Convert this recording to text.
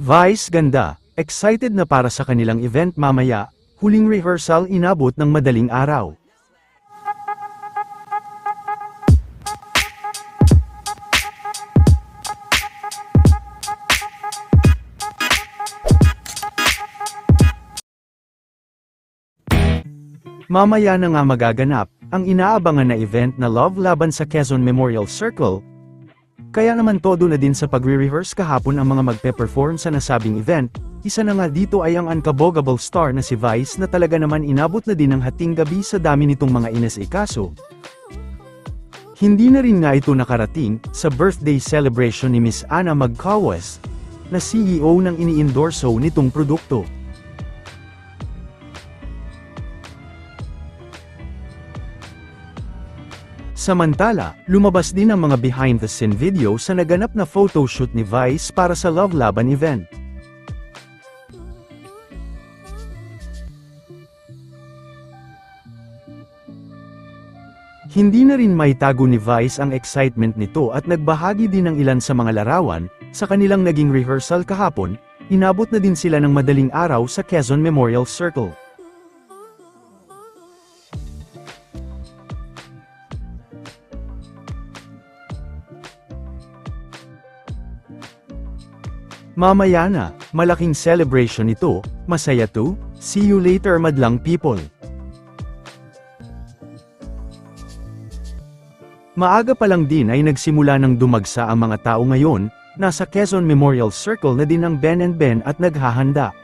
Vice ganda, excited na para sa kanilang event mamaya, huling rehearsal inabot ng madaling araw. Mamaya na nga magaganap, ang inaabangan na event na Love Laban sa Quezon Memorial Circle. Kaya naman todo na din sa pagre-rehearse kahapon ang mga magpe-perform sa nasabing event, isa na nga dito ay ang unkabogable star na si Vice na talaga naman inabot na din ng hating gabi sa dami nitong mga inasikaso. Hindi na rin nga ito nakarating sa birthday celebration ni Miss Ana Magcawas, na CEO ng ini-endorso nitong produkto. Samantala, lumabas din ang mga behind-the-scene video sa naganap na photoshoot ni Vice para sa Love Laban event. Hindi na rin maitago ni Vice ang excitement nito at nagbahagi din ng ilan sa mga larawan, sa kanilang naging rehearsal kahapon, inabot na din sila ng madaling araw sa Quezon Memorial Circle. Mamaya na, malaking celebration ito, masaya to, see you later madlang people. Maaga pa lang din ay nagsimula ng dumagsa ang mga tao ngayon, nasa Quezon Memorial Circle na din ang Ben and Ben at naghahanda.